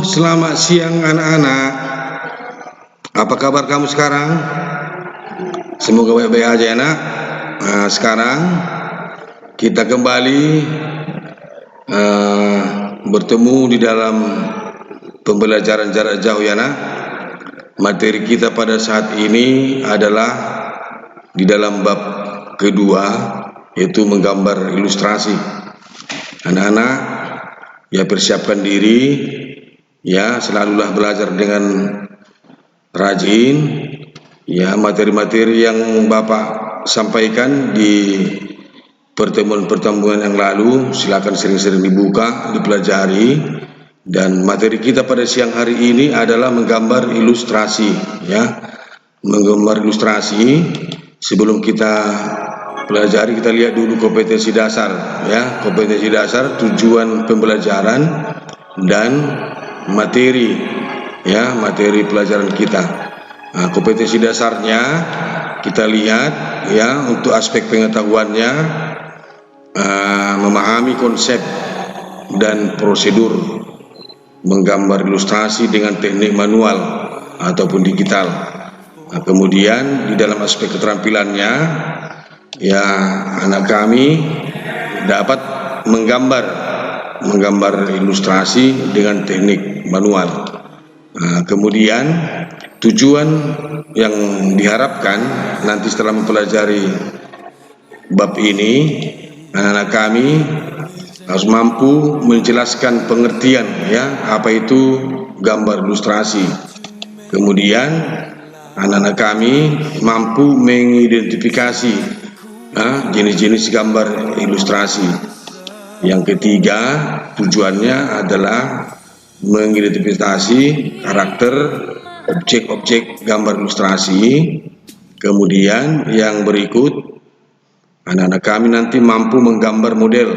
selamat siang anak-anak. Apa kabar kamu sekarang? Semoga baik-baik aja ya nak. Nah, sekarang kita kembali bertemu di dalam pembelajaran jarak jauh ya nak. Materi kita pada saat ini adalah di dalam bab kedua, yaitu menggambar ilustrasi. Anak-anak, ya persiapkan diri, ya selalulah belajar dengan rajin. Ya, materi-materi yang Bapak sampaikan di pertemuan-pertemuan yang lalu silakan sering-sering dibuka, dipelajari. Dan materi kita pada siang hari ini adalah menggambar ilustrasi, ya. Menggambar ilustrasi. Sebelum kita pelajari, kita lihat dulu kompetensi dasar, ya. Kompetensi dasar, tujuan pembelajaran dan materi, ya, materi pelajaran kita. Nah, kompetensi dasarnya kita lihat, ya, untuk aspek pengetahuannya, memahami konsep dan prosedur menggambar ilustrasi dengan teknik manual ataupun digital. Nah, kemudian di dalam aspek keterampilannya, ya, anak kami dapat menggambar ilustrasi dengan teknik manual. Nah, kemudian tujuan yang diharapkan nanti setelah mempelajari bab ini, anak-anak kami harus mampu menjelaskan pengertian, ya, apa itu gambar ilustrasi. Kemudian anak-anak kami mampu mengidentifikasi jenis-jenis gambar ilustrasi. Yang ketiga, tujuannya adalah mengidentifikasi karakter objek-objek gambar ilustrasi. Kemudian yang berikut, anak-anak kami nanti mampu menggambar model,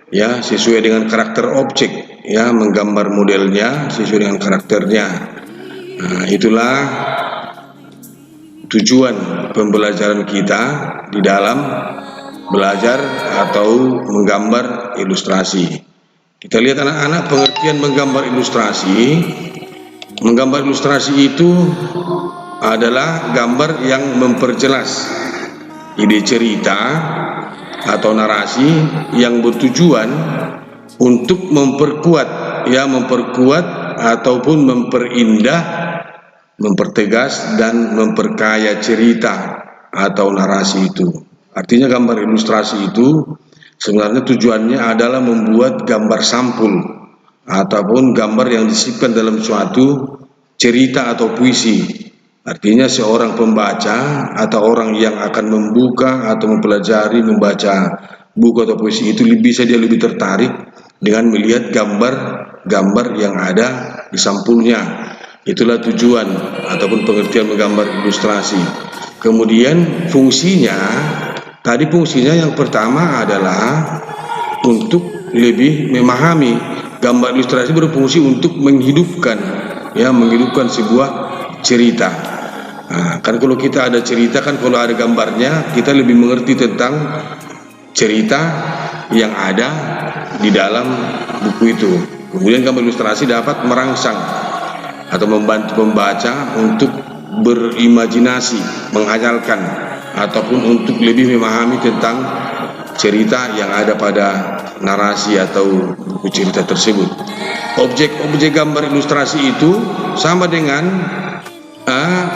ya, sesuai dengan karakter objek, ya, menggambar modelnya sesuai dengan karakternya. Nah, itulah tujuan pembelajaran kita di dalam belajar atau menggambar ilustrasi. Kita lihat anak-anak pengertian menggambar ilustrasi. Menggambar ilustrasi itu adalah gambar yang memperjelas ide cerita atau narasi yang bertujuan untuk memperkuat ataupun memperindah, mempertegas dan memperkaya cerita atau narasi itu. Artinya gambar ilustrasi itu sebenarnya tujuannya adalah membuat gambar sampul ataupun gambar yang disisipkan dalam suatu cerita atau puisi. Artinya seorang pembaca atau orang yang akan membuka atau mempelajari membaca buku atau puisi itu bisa dia lebih tertarik dengan melihat gambar-gambar yang ada di sampulnya. Itulah tujuan ataupun pengertian menggambar ilustrasi. Kemudian fungsinya yang pertama adalah untuk lebih memahami. Gambar ilustrasi berfungsi untuk menghidupkan sebuah cerita. Nah, kan kalau kita ada cerita, kan kalau ada gambarnya kita lebih mengerti tentang cerita yang ada di dalam buku itu. Kemudian gambar ilustrasi dapat merangsang atau membantu pembaca untuk berimajinasi, menghayalkan ataupun untuk lebih memahami tentang cerita yang ada pada narasi atau buku cerita tersebut. Objek-objek gambar ilustrasi itu sama dengan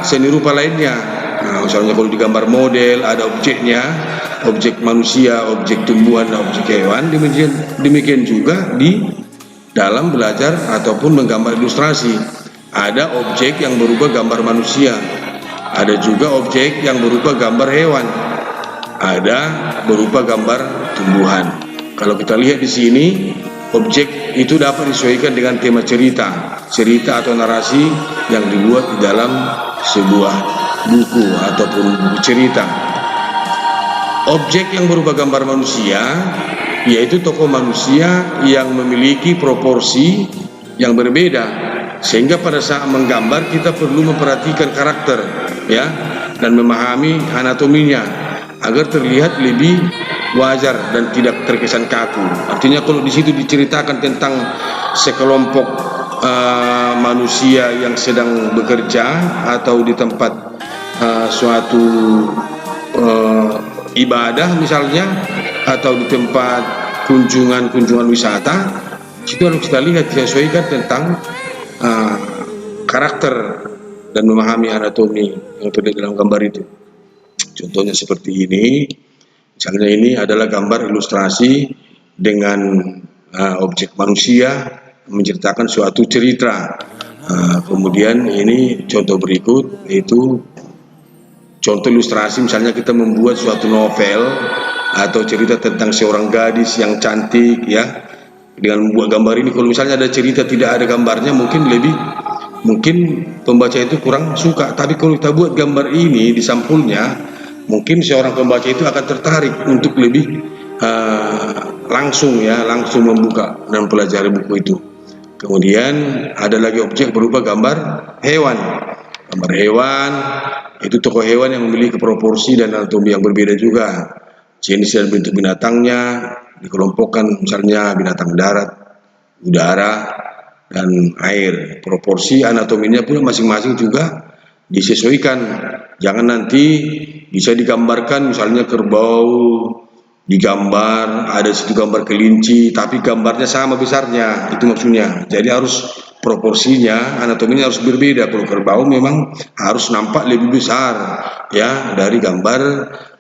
seni rupa lainnya. Nah, misalnya kalau digambar model ada objeknya, objek manusia, objek tumbuhan, objek hewan. Demikian juga di dalam belajar ataupun menggambar ilustrasi. Ada objek yang berupa gambar manusia, ada juga objek yang berupa gambar hewan, ada berupa gambar tumbuhan. Kalau kita lihat di sini, objek itu dapat disesuaikan dengan tema cerita atau narasi yang dibuat di dalam sebuah buku ataupun buku cerita. Objek yang berupa gambar manusia yaitu tokoh manusia yang memiliki proporsi yang berbeda, sehingga pada saat menggambar kita perlu memperhatikan karakter, ya, dan memahami anatominya agar terlihat lebih wajar dan tidak terkesan kaku. Artinya kalau di situ diceritakan tentang sekelompok manusia yang sedang bekerja atau di tempat suatu ibadah misalnya, atau di tempat kunjungan wisata. Itu harus kita lihat, disesuaikan tentang karakter dan memahami anatomi yang terlihat dalam gambar itu. Contohnya seperti ini, misalnya ini adalah gambar ilustrasi dengan objek manusia menceritakan suatu cerita. Kemudian ini contoh berikut, yaitu contoh ilustrasi, misalnya kita membuat suatu novel atau cerita tentang seorang gadis yang cantik, ya. Dengan membuat gambar ini, kalau misalnya ada cerita tidak ada gambarnya, mungkin pembaca itu kurang suka. Tapi kalau kita buat gambar ini di sampulnya, mungkin seorang pembaca itu akan tertarik untuk lebih langsung membuka dan pelajari buku itu. Kemudian ada lagi objek berupa gambar hewan. Gambar hewan itu tokoh hewan yang memiliki proporsi dan anatomi yang berbeda juga. Jenis dan bentuk binatangnya dikelompokkan, misalnya binatang darat, udara, dan air. Proporsi anatominya pun masing-masing juga disesuaikan. Jangan nanti bisa digambarkan misalnya kerbau, digambar ada situ gambar kelinci, tapi gambarnya sama besarnya, itu maksudnya. Jadi harus proporsinya, anatominya harus berbeda. Kalau kerbau memang harus nampak lebih besar, ya, dari gambar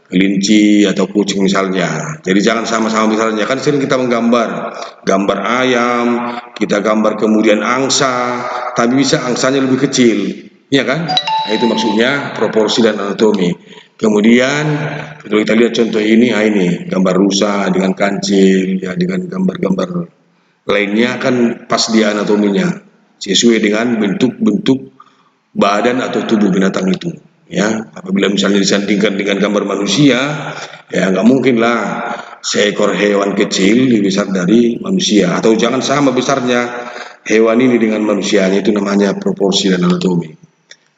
kelinci atau kucing misalnya. Jadi jangan sama-sama besarnya. Kan sering kita menggambar gambar ayam, kita gambar kemudian angsa, tapi bisa angsanya lebih kecil, ya kan? Nah, itu maksudnya proporsi dan anatomi. Kemudian kalau kita lihat contoh ini, ini gambar rusa dengan kancil, ya, dengan gambar-gambar lainnya kan pas dia anatominya, sesuai dengan bentuk-bentuk badan atau tubuh binatang itu. Ya, apabila misalnya disandingkan dengan gambar manusia, ya nggak mungkin lah seekor hewan kecil lebih besar dari manusia, atau jangan sama besarnya hewan ini dengan manusianya, itu namanya proporsi dan anatomi.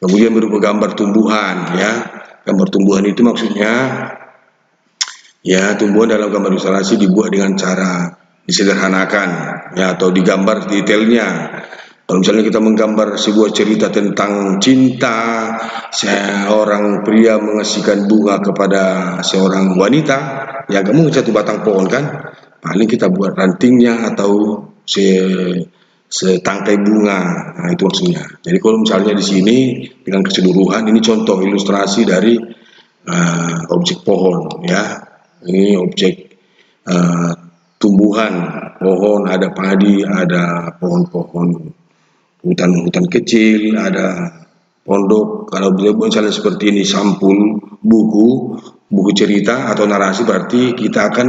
Kemudian berupa gambar tumbuhan, ya. Gambar tumbuhan itu maksudnya, ya, tumbuhan dalam gambar ilustrasi dibuat dengan cara disederhanakan, ya, atau digambar detailnya. Kalau misalnya kita menggambar sebuah cerita tentang cinta, seorang pria mengasihkan bunga kepada seorang wanita, ya nggak mungkin satu batang pohon kan, paling kita buat rantingnya atau setangkai bunga. Nah, itu maksudnya. Jadi kalau misalnya di sini dengan keseluruhan, ini contoh ilustrasi dari objek pohon, ya. Ini objek tumbuhan, pohon, ada padi, ada pohon-pohon, hutan-hutan kecil, ada pondok. Kalau misalnya seperti ini sampul buku cerita atau narasi, berarti kita akan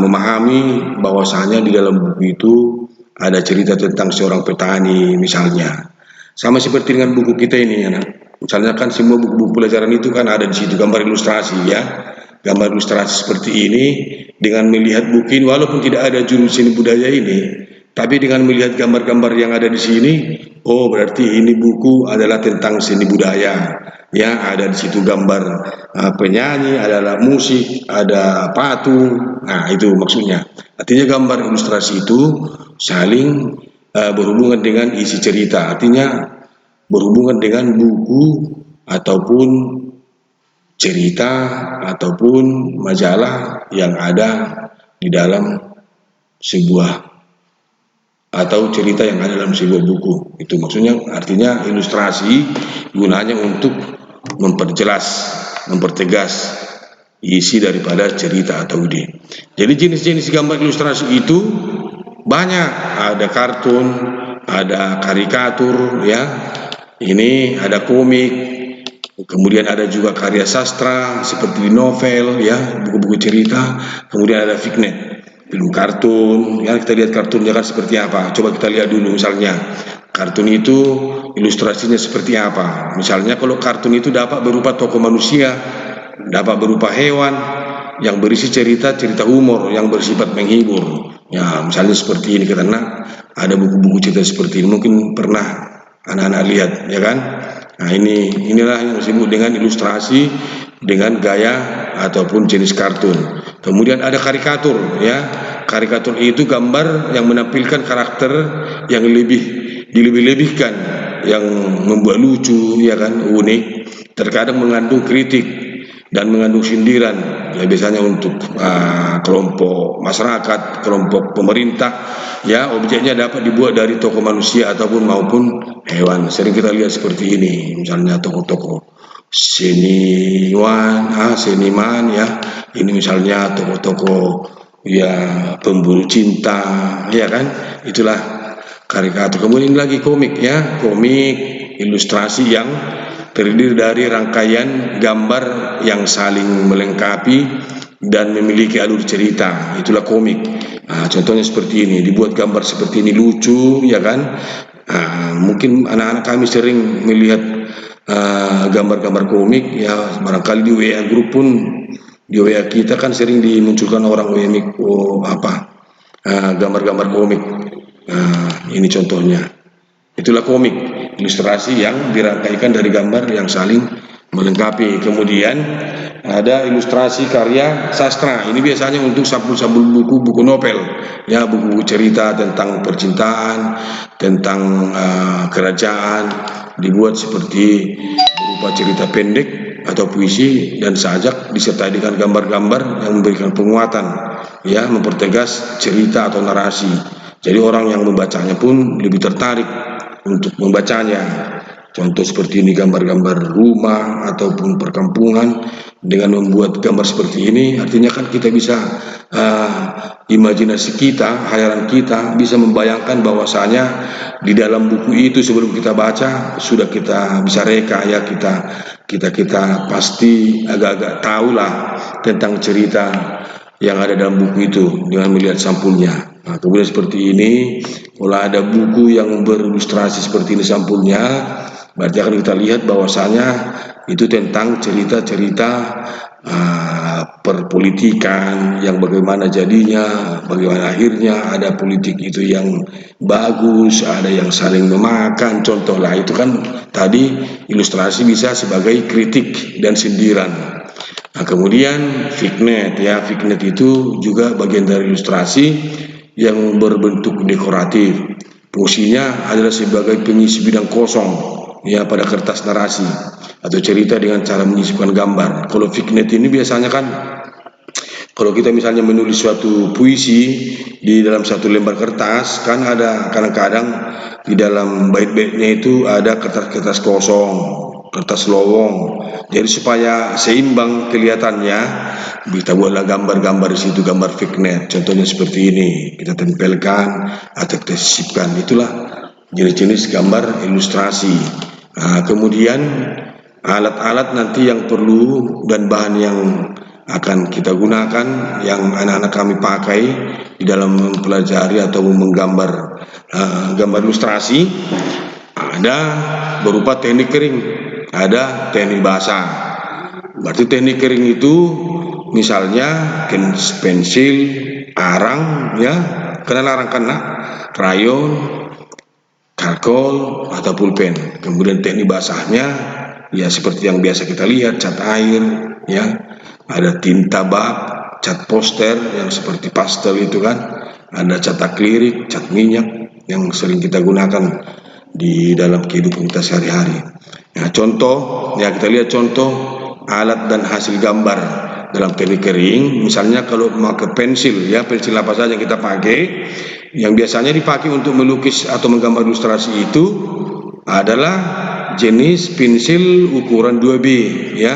memahami bahwasanya di dalam buku itu ada cerita tentang seorang petani misalnya. Sama seperti dengan buku kita ini, anak. Misalnya kan semua buku-buku pelajaran itu kan ada di situ gambar ilustrasi, ya. Gambar ilustrasi seperti ini, dengan melihat buku ini, walaupun tidak ada judul seni budaya ini, tapi dengan melihat gambar-gambar yang ada di sini, oh berarti ini buku adalah tentang seni budaya. Ya, ada di situ gambar penyanyi, ada musik, ada patung. Nah, itu maksudnya. Artinya gambar ilustrasi itu saling berhubungan dengan isi cerita. Artinya berhubungan dengan buku ataupun cerita ataupun majalah yang ada di dalam sebuah, atau cerita yang ada dalam sebuah buku. Itu maksudnya, artinya ilustrasi gunanya untuk memperjelas, mempertegas isi daripada cerita atau ide. Jadi jenis-jenis gambar ilustrasi itu banyak, ada kartun, ada karikatur, ya. Ini ada komik, kemudian ada juga karya sastra seperti novel, ya, buku-buku cerita, kemudian ada fignet, film kartun, ya. Kita lihat kartunnya kan seperti apa. Coba kita lihat dulu, misalnya kartun itu ilustrasinya seperti apa. Misalnya kalau kartun itu dapat berupa tokoh manusia, dapat berupa hewan, yang berisi cerita humor yang bersifat menghibur. Ya, misalnya seperti ini, karena ada buku-buku cerita seperti ini, mungkin pernah anak-anak lihat, ya kan? Nah, inilah yang disebut dengan ilustrasi dengan gaya ataupun jenis kartun. Kemudian ada karikatur, ya. karikatur itu gambar yang menampilkan karakter yang dilebih-lebihkan, yang membuat lucu, ya kan, unik, terkadang mengandung kritik dan mengandung sindiran, ya biasanya untuk kelompok masyarakat, kelompok pemerintah, ya. Objeknya dapat dibuat dari tokoh manusia ataupun maupun hewan. Sering kita lihat seperti ini, misalnya tokoh-tokoh seniman, ya. Ini misalnya tokoh-tokoh, ya, pemburu cinta, ya kan. Itulah karikatur. Kemudian lagi komik, ya, komik ilustrasi yang terdiri dari rangkaian gambar yang saling melengkapi dan memiliki alur cerita. Itulah komik. Contohnya seperti ini, dibuat gambar seperti ini lucu, ya kan. Mungkin anak-anak kami sering melihat gambar-gambar komik, ya, barangkali di WA grup pun, di WA kita kan sering dimunculkan orang gambar-gambar komik. Ini contohnya. Itulah komik, ilustrasi yang dirangkaikan dari gambar yang saling melengkapi. Kemudian ada ilustrasi karya sastra. Ini biasanya untuk sampul-sampul buku-buku novel, ya, buku cerita tentang percintaan, tentang kerajaan, dibuat seperti berupa cerita pendek atau puisi dan sajak disertai dengan gambar-gambar yang memberikan penguatan, ya, mempertegas cerita atau narasi. Jadi orang yang membacanya pun lebih tertarik untuk membacanya. Contoh seperti ini, gambar-gambar rumah ataupun perkampungan. Dengan membuat gambar seperti ini, artinya kan kita bisa imajinasi kita, hayalan kita bisa membayangkan bahwasanya di dalam buku itu sebelum kita baca sudah kita bisa reka, ya, kita pasti agak-agak tahulah tentang cerita yang ada dalam buku itu dengan melihat sampulnya. Kemudian seperti ini, kalau ada buku yang berilustrasi seperti ini sampulnya, berarti akan kita lihat bahwasanya itu tentang cerita-cerita perpolitikan yang bagaimana jadinya, bagaimana akhirnya ada politik itu yang bagus, ada yang saling memakan, contoh lah. Itu kan tadi ilustrasi bisa sebagai kritik dan sindiran. Kemudian fignet, ya, fignet itu juga bagian dari ilustrasi yang berbentuk dekoratif. Fungsinya adalah sebagai pengisi bidang kosong, ya, pada kertas narasi atau cerita dengan cara menyisipkan gambar. Kalau fignet ini biasanya kan, kalau kita misalnya menulis suatu puisi di dalam satu lembar kertas, kan ada kadang-kadang di dalam bait-baitnya itu ada kertas-kertas kosong, kertas lowong. Jadi supaya seimbang kelihatannya, kita buatlah gambar-gambar di situ, gambar fignet. Contohnya seperti ini, kita tempelkan atau kita sisipkan. Itulah jenis-jenis gambar ilustrasi. Kemudian alat-alat nanti yang perlu dan bahan yang akan kita gunakan, yang anak-anak kami pakai di dalam mempelajari atau menggambar gambar ilustrasi, ada berupa teknik kering, ada teknik basah. Berarti teknik kering itu misalnya pensil, arang, ya, kenal arang kan, krayon, charcoal atau pulpen. Kemudian teknik basahnya, ya, seperti yang biasa kita lihat, cat air, ya, ada tinta bak, cat poster yang seperti pastel itu kan, ada cat akrilik, cat minyak yang sering kita gunakan di dalam kehidupan kita sehari-hari. Nah, contoh, ya, kita lihat contoh alat dan hasil gambar dalam teknik kering. Misalnya kalau memakai pensil, ya, pensil apa saja yang kita pakai, yang biasanya dipakai untuk melukis atau menggambar ilustrasi itu adalah jenis pensil ukuran 2B, ya.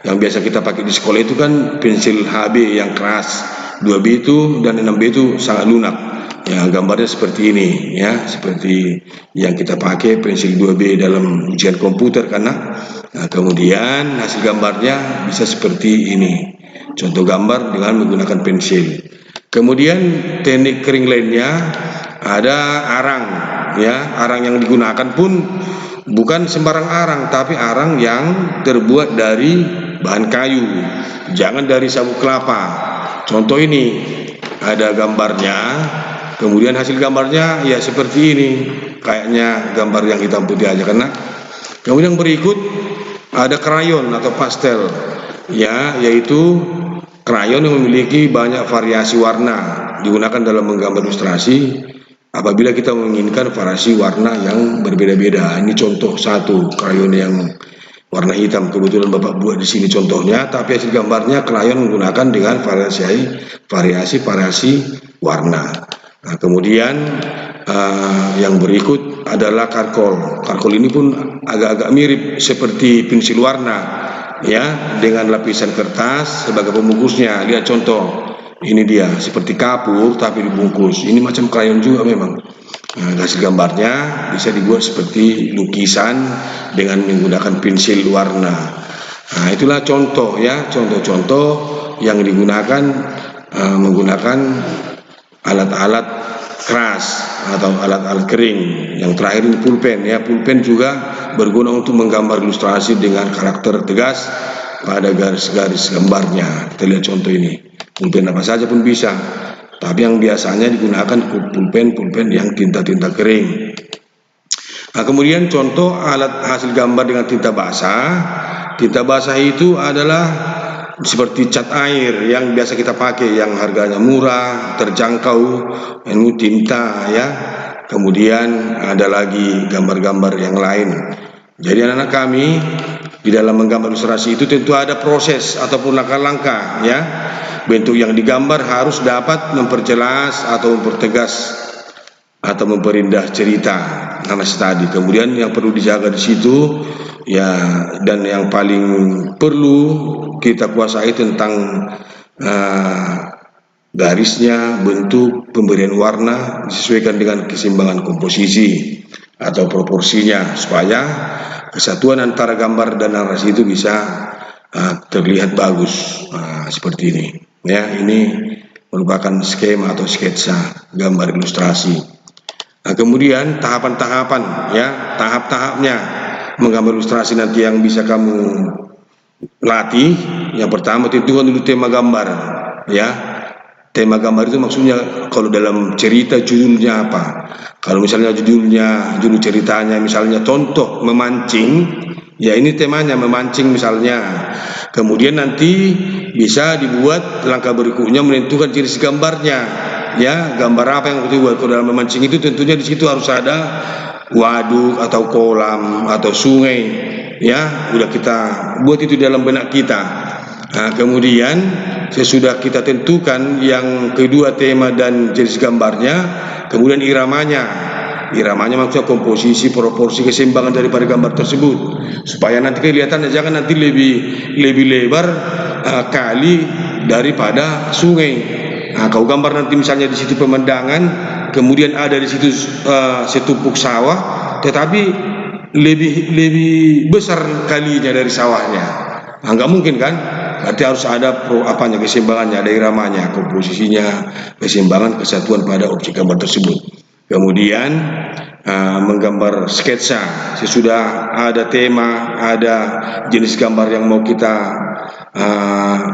Yang biasa kita pakai di sekolah itu kan pensil HB yang keras, 2B itu dan 6B itu sangat lunak. Ya, gambarnya seperti ini, ya, seperti yang kita pakai pensil 2B dalam ujian komputer karena. Kemudian hasil gambarnya bisa seperti ini. Contoh gambar dengan menggunakan pensil. Kemudian teknik kering lainnya ada arang, ya. Arang yang digunakan pun bukan sembarang arang, tapi arang yang terbuat dari bahan kayu, jangan dari sabut kelapa. Contoh ini ada gambarnya, kemudian hasil gambarnya ya seperti ini, kayaknya gambar yang hitam putih aja kena. Kemudian berikut ada krayon atau pastel, ya, yaitu krayon yang memiliki banyak variasi warna, digunakan dalam menggambar ilustrasi apabila kita menginginkan variasi warna yang berbeda-beda. Ini contoh satu krayon yang warna hitam, kebetulan Bapak buat di sini contohnya, tapi hasil gambarnya krayon menggunakan dengan variasi warna. Nah, kemudian yang berikut adalah karkol. Karkol ini pun agak-agak mirip seperti pensil warna, ya, dengan lapisan kertas sebagai pembungkusnya. Lihat contoh, ini dia seperti kapur tapi dibungkus. Ini macam krayon juga memang. Nah, hasil gambarnya bisa dibuat seperti lukisan dengan menggunakan pensil warna. Nah, itulah contoh, ya, contoh-contoh yang digunakan menggunakan alat-alat keras atau alat-alat kering. Yang terakhir ini pulpen, ya. Pulpen juga berguna untuk menggambar ilustrasi dengan karakter tegas pada garis-garis gambarnya. Kita lihat contoh ini. Pulpen apa saja pun bisa, tapi yang biasanya digunakan pulpen yang tinta-tinta kering. Nah, kemudian contoh alat hasil gambar dengan tinta basah. Tinta basah itu adalah seperti cat air yang biasa kita pakai, yang harganya murah, terjangkau, ini tinta, ya. Kemudian ada lagi gambar-gambar yang lain. Jadi anak-anak kami di dalam menggambar ilustrasi itu tentu ada proses ataupun langkah-langkah, ya. Bentuk yang digambar harus dapat memperjelas atau mempertegas atau memperindah cerita narasi tadi. Kemudian yang perlu dijaga di situ, ya, dan yang paling perlu kita kuasai tentang garisnya, bentuk, pemberian warna disesuaikan dengan keseimbangan komposisi atau proporsinya, supaya kesatuan antara gambar dan narasi itu bisa terlihat bagus. Seperti ini, ya. Ini merupakan skema atau sketsa gambar ilustrasi. Nah, kemudian tahapan-tahapan, ya, tahap-tahapnya menggambar ilustrasi nanti yang bisa kamu latih. Yang pertama, tentukan dulu tema gambar, ya. Tema gambar itu maksudnya kalau dalam cerita judulnya apa. Kalau misalnya judul ceritanya misalnya contoh memancing, ya, ini temanya memancing misalnya. Kemudian nanti bisa dibuat langkah berikutnya menentukan jenis gambarnya, ya, gambar apa yang dibuat. Kalau dalam memancing itu tentunya di situ harus ada waduk atau kolam atau sungai, ya. Udah kita buat itu dalam benak kita. Nah, kemudian sesudah kita tentukan yang kedua tema dan jenis gambarnya, kemudian iramanya. Iramanya maksudnya komposisi, proporsi, keseimbangan daripada gambar tersebut, supaya nanti kelihatannya jangan nanti lebih lebar kali daripada sungai. Nah, kau gambar nanti misalnya di situ pemandangan, kemudian ada di situ setumpuk sawah, tetapi lebih besar kalinya dari sawahnya. Nah, nggak mungkin kan? Berarti harus ada keseimbangannya, ada iramanya, komposisinya, keseimbangan, kesatuan pada objek gambar tersebut. Kemudian menggambar sketsa, sesudah ada tema, ada jenis gambar yang mau kita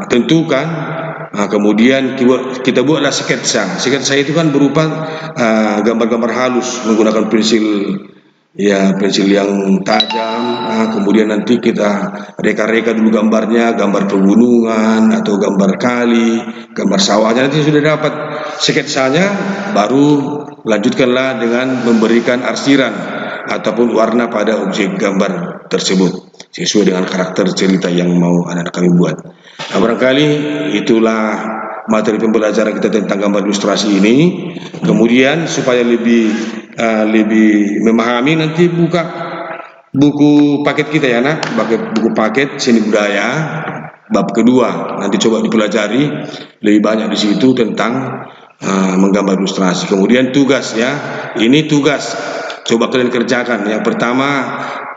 tentukan. Kemudian kita buatlah sketsa. Sketsa itu kan berupa gambar-gambar halus menggunakan pensil, ya, pensil yang tajam. Kemudian nanti kita reka-reka dulu gambarnya, gambar pegunungan atau gambar kali, gambar sawahnya. Nanti sudah dapat sketsanya, baru lanjutkanlah dengan memberikan arsiran ataupun warna pada objek gambar tersebut sesuai dengan karakter cerita yang mau anak-anak kami buat. Nah, barangkali itulah materi pembelajaran kita tentang gambar ilustrasi ini. Kemudian supaya lebih memahami, nanti buka buku paket kita, ya, nak, buku paket seni budaya bab kedua, nanti coba dipelajari lebih banyak di situ tentang menggambar ilustrasi. Kemudian tugas, ya, ini tugas coba kalian kerjakan. Yang pertama,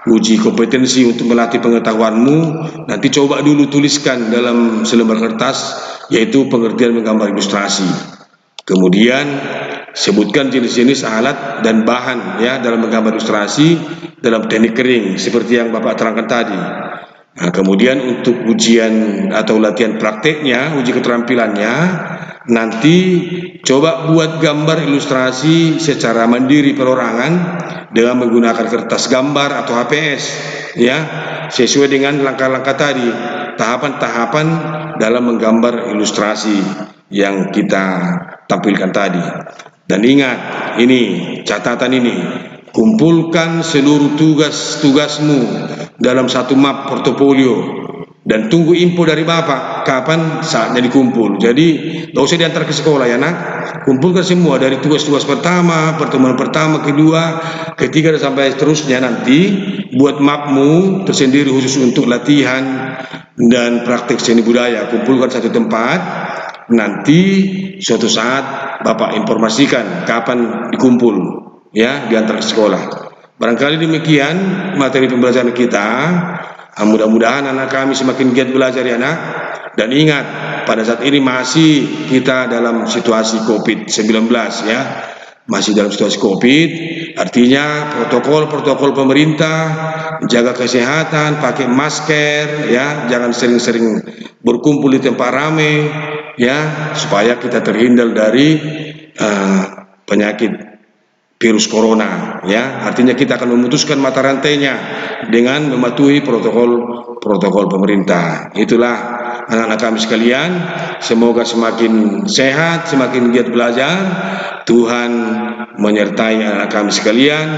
uji kompetensi untuk melatih pengetahuanmu. Nanti coba dulu tuliskan dalam selembar kertas, yaitu pengertian menggambar ilustrasi. Kemudian sebutkan jenis-jenis alat dan bahan, ya, dalam menggambar ilustrasi dalam teknik kering seperti yang Bapak terangkan tadi. Nah, kemudian untuk ujian atau latihan prakteknya, uji keterampilannya, nanti coba buat gambar ilustrasi secara mandiri perorangan dengan menggunakan kertas gambar atau HPS, ya, sesuai dengan langkah-langkah tadi, tahapan-tahapan dalam menggambar ilustrasi yang kita tampilkan tadi. Dan ingat, ini catatan ini, kumpulkan seluruh tugas-tugasmu dalam satu map portofolio dan tunggu info dari Bapak kapan saatnya dikumpul. Jadi gak usah diantar ke sekolah ya nak, kumpulkan semua dari tugas-tugas pertama, pertemuan pertama, kedua, ketiga dan sampai seterusnya. Nanti buat mapmu tersendiri khusus untuk latihan dan praktik seni budaya, kumpulkan satu tempat. Nanti suatu saat Bapak informasikan kapan dikumpul ya, diantar ke sekolah. Barangkali demikian materi pembelajaran kita. Mudah-mudahan anak kami semakin giat belajar ya nak. Dan ingat, pada saat ini masih kita dalam situasi COVID-19 ya, masih dalam situasi COVID, artinya protokol pemerintah, jaga kesehatan, pakai masker ya, jangan sering-sering berkumpul di tempat ramai ya, supaya kita terhindar dari penyakit virus corona ya. Artinya kita akan memutuskan mata rantainya dengan mematuhi protokol pemerintah. Itulah anak-anak kami sekalian, semoga semakin sehat, semakin giat belajar. Tuhan menyertai anak kami sekalian,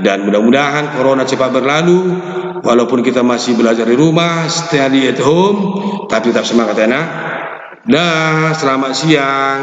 dan mudah-mudahan corona cepat berlalu. Walaupun kita masih belajar di rumah, stay at home, tapi tetap semangat ya nak. Dah, selamat siang.